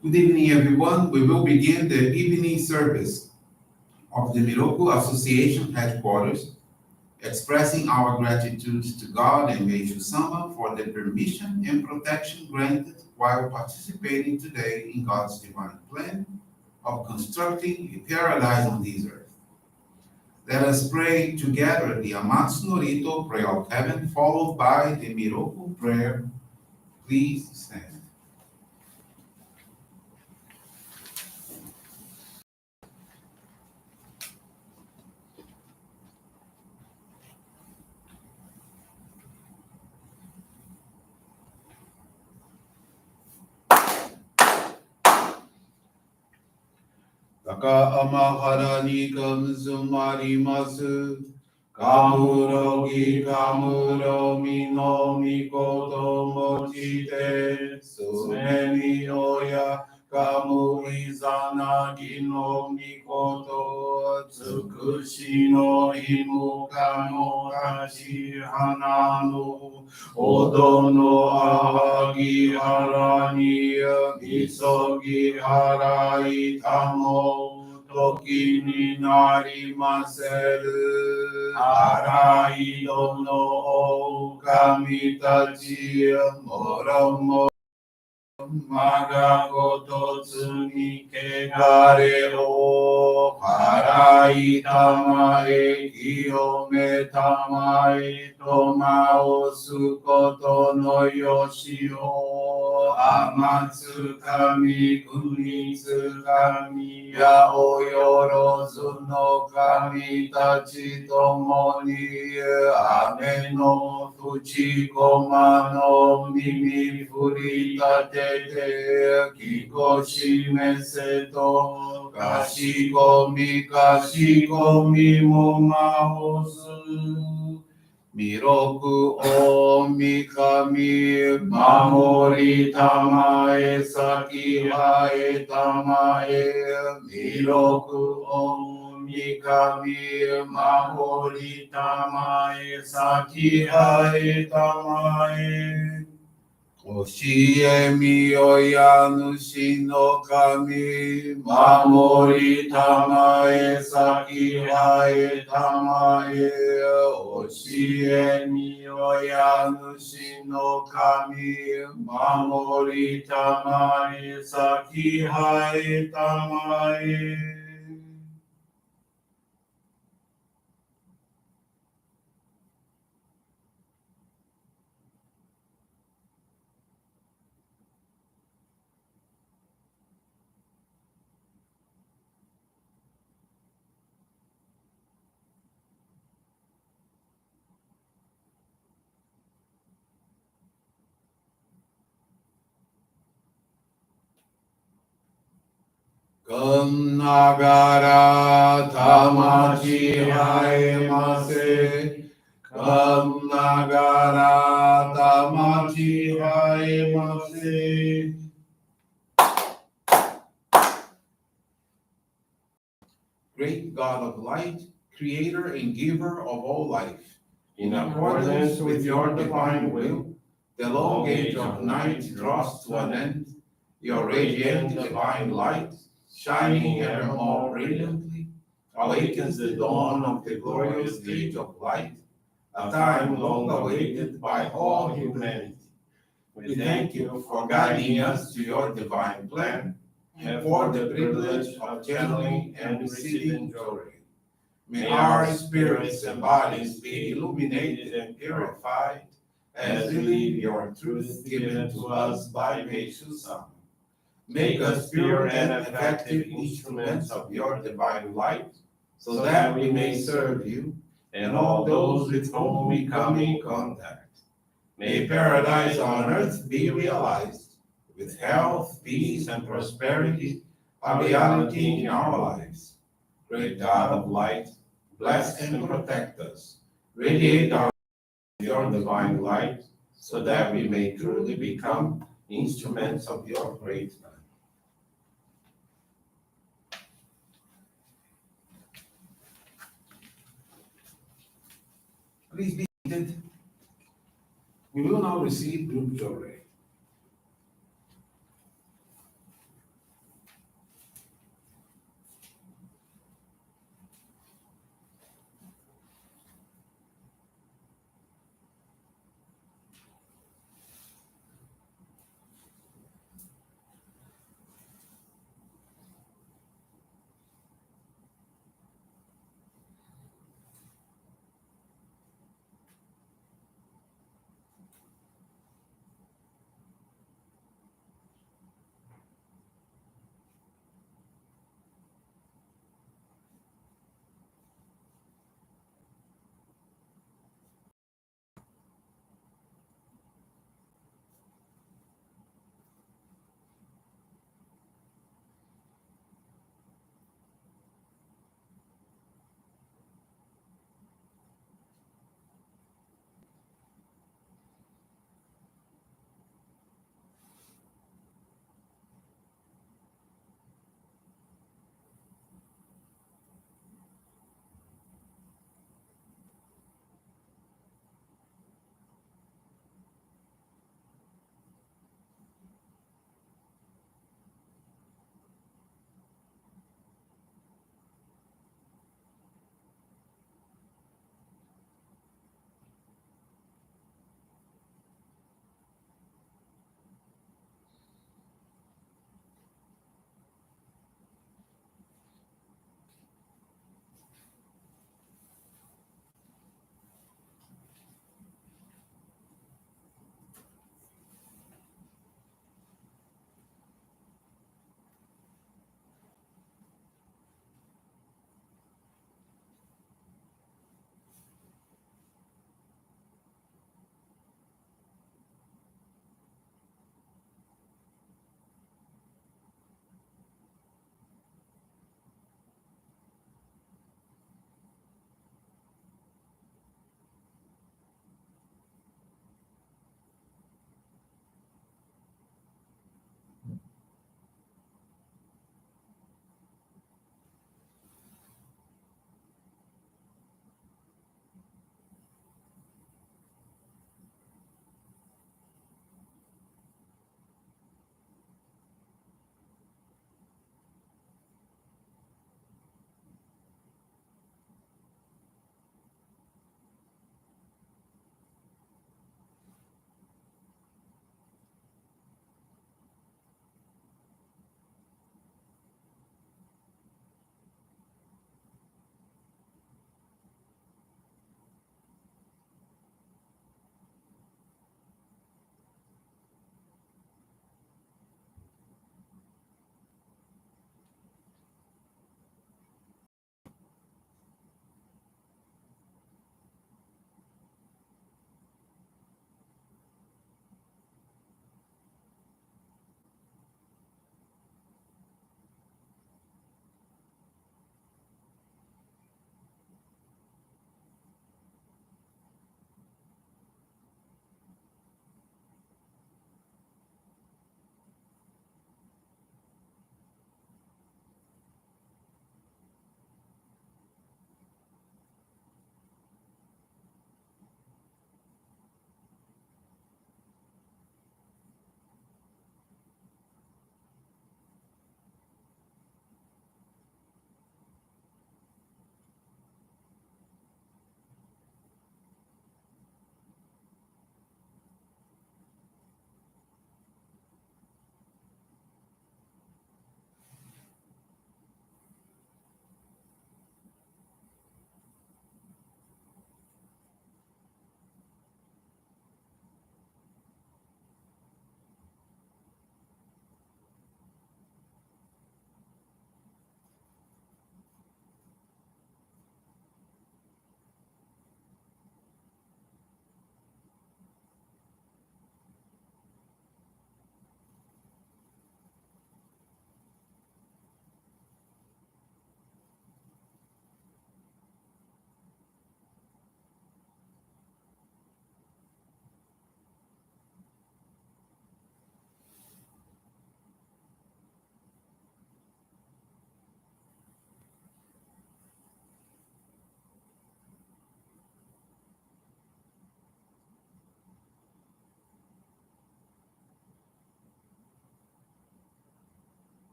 Good evening, everyone. We will begin the evening service of the Miroku Association headquarters, expressing our gratitude to God and Meishu-sama for the permission and protection granted while participating today in God's divine plan of constructing a paradise on this earth. Let us pray together the Amatsu-Norito Prayer of Heaven, followed by the Miroku Prayer. Please stand. 高天原にかむずまります。かむろぎかむろみのみこともちて、すめみおやかむいざなぎのみこと、つくしのいむかのかし花の、おどのあぎはらにみそぎはらいたも、時になりませる。あらいどの神たちもろもまがごとつにけがれを払いたまえ清めたまえとまおすことのよしを天つ神国つ神やおよろずの神たちともに雨のふちこまの耳振り立てきこしめせとかしこみもまおすみろくおみかみ守りたまえさきはえたまえみろくおみかみ守りたまえさきはえたまえ教えみよや主の神守りたまえ先はえたまえ教えみよや主の神守りたまえ先はえたまえ Kum nagara tamachi haemase. Kum nagara tamachi haemase. Great God of light, creator and giver of all life, in accordance with your divine will, the long age of night draws to an end. Your radiant divine light, shining ever more brilliantly, awakens the dawn of the glorious age of light, a time long awaited by all humanity. We thank you for guiding us to your divine plan and for the privilege of channeling and receiving Johrei. May our spirits and bodies be illuminated and purified as we live your truth given to us by Meishu-sama. Make us pure and effective instruments of your divine light, so that we may serve you and all those with whom we come in contact. May paradise on earth be realized, with health, peace, and prosperity a reality in our lives. Great God of light, bless and protect us. Radiate our your divine light, so that we may truly become instruments of your great plan. Please be seated. We will now receive group Johrei.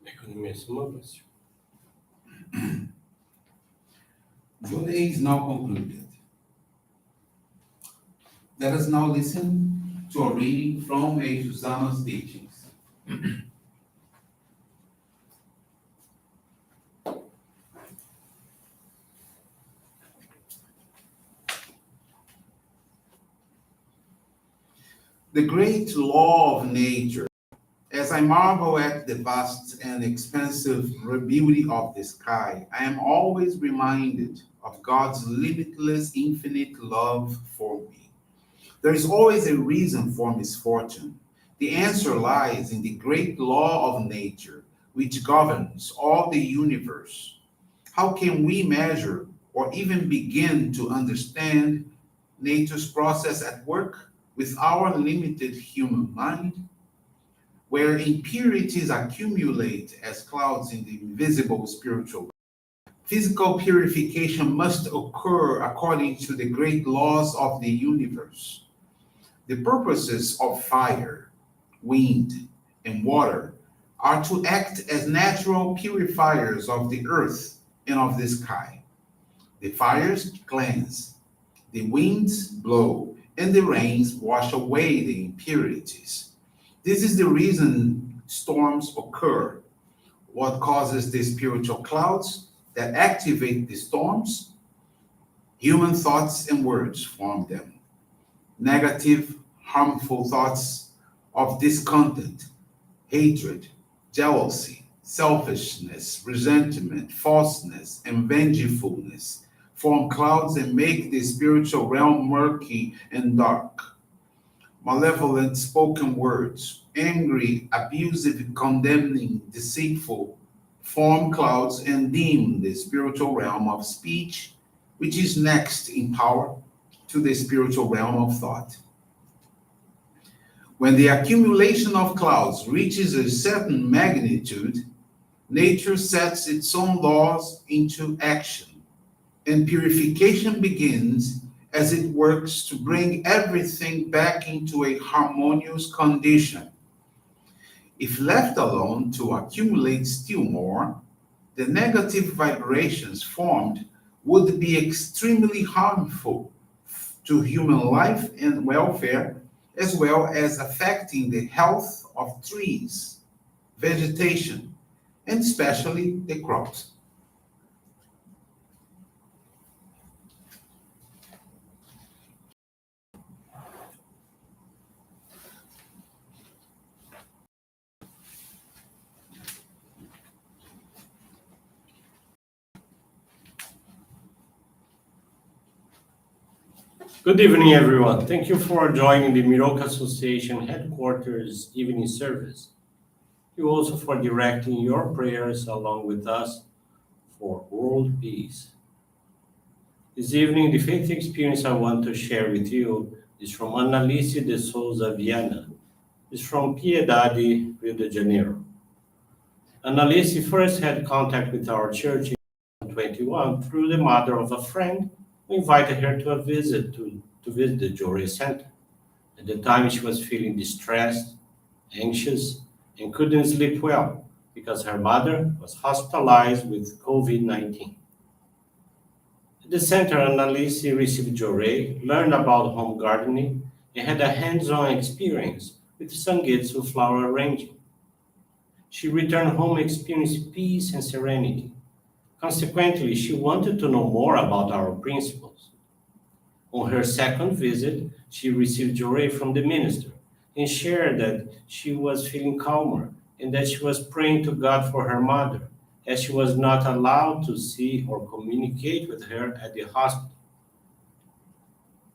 Meishu-sama, bless you. Johrei is now concluded. Let us now listen to a reading from Meishu-sama's teachings. The great law of nature. As I marvel at the vast and expansive beauty of the sky, I am always reminded of God's limitless, infinite love for me. There is always a reason for misfortune. The answer lies in the great law of nature, which governs all the universe. How can we measure or even begin to understand nature's process at work with our limited human mind? Where impurities accumulate as clouds in the invisible spiritual. Physical purification must occur according to the great laws of the universe. The purposes of fire, wind, and water are to act as natural purifiers of the earth and of the sky. The fires cleanse, the winds blow, and the rains wash away the impurities. This is the reason storms occur. What causes the spiritual clouds that activate the storms? Human thoughts and words form them. Negative, harmful thoughts of discontent, hatred, jealousy, selfishness, resentment, falseness, and vengefulness form clouds and make the spiritual realm murky and dark. Malevolent spoken words, angry, abusive, condemning, deceitful, form clouds and dim the spiritual realm of speech, which is next in power to the spiritual realm of thought. When the accumulation of clouds reaches a certain magnitude, nature sets its own laws into action, and purification begins as it works to bring everything back into a harmonious condition. If left alone to accumulate still more, the negative vibrations formed would be extremely harmful to human life and welfare, as well as affecting the health of trees, vegetation, and especially the crops. Good evening, everyone. Thank you for joining the Miroku Association headquarters evening service. You also for directing your prayers along with us for world peace. This evening, the faith experience I want to share with you is from Annalise de Souza Viana. It's from Piedade, Rio de Janeiro. Annalise first had contact with our church in 2021 through the mother of a friend who invited her to a visit to visit the Johrei Center. At the time, she was feeling distressed, anxious, and couldn't sleep well because her mother was hospitalized with COVID-19. At the center, Annalise received Johrei, learned about home gardening, and had a hands-on experience with Sangetsu flower arranging. She returned home experiencing peace and serenity. Consequently, she wanted to know more about our principles. On her second visit, she received Johrei from the minister and shared that she was feeling calmer and that she was praying to God for her mother, as she was not allowed to see or communicate with her at the hospital.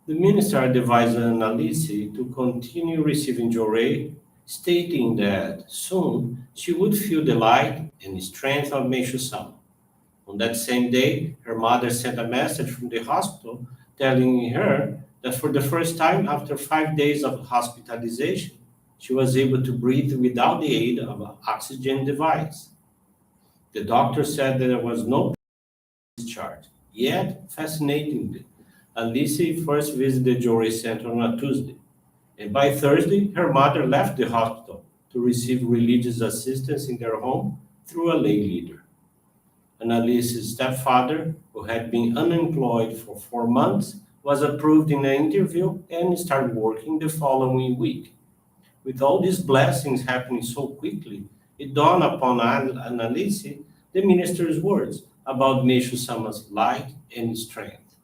The minister advised Annalise to continue receiving Johrei, stating that soon she would feel the light and strength of Meishu-sama. On that same day, her mother sent a message from the hospital telling her that for the first time after 5 days of hospitalization, she was able to breathe without the aid of an oxygen device. The doctor said that there was no discharge. Yet, fascinatingly, Alice first visited Johrei Center on a Tuesday, and by Thursday, her mother left the hospital to receive religious assistance in their home through a lay leader. Annalise's stepfather, who had been unemployed for 4 months, was approved in an interview and started working the following week. With all these blessings happening so quickly, it dawned upon Annalise the minister's words about Meishu-sama's light and strength.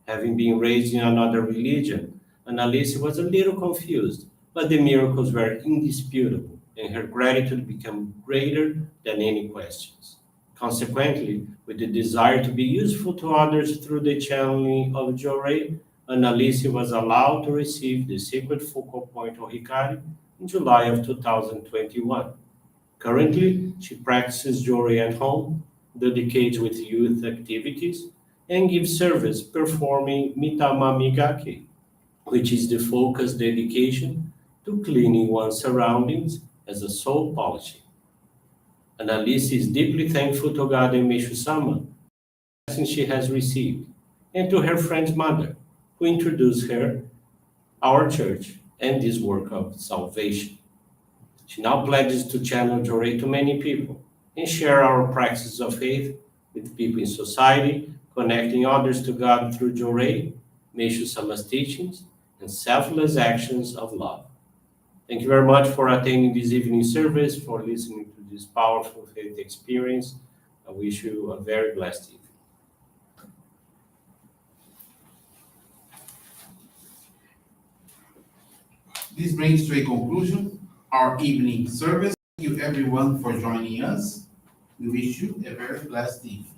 Having been raised in another religion, Annalise was a little confused, but the miracles were indisputable, and her gratitude became greater than any questions. Consequently, with the desire to be useful to others through the channeling of Johrei, Annalise was allowed to receive the sacred focal point of Hikari in July of 2021. Currently, she practices Johrei at home, dedicates with youth activities, and gives service performing Mitamamigaki, which is the focused dedication to cleaning one's surroundings as a soul polishing. Annalise is deeply thankful to God and Meishu-sama for the blessings she has received, and to her friend's mother, who introduced her, our church, and this work of salvation. She now pledges to channel Johrei to many people and share our practices of faith with people in society, connecting others to God through Johrei, Meishu-sama's teachings, and selfless actions of love. Thank you very much for attending this evening service, for listening to this powerful faith experience. I wish you a very blessed evening. This brings to a conclusion our evening service. Thank you everyone for joining us. We wish you a very blessed evening.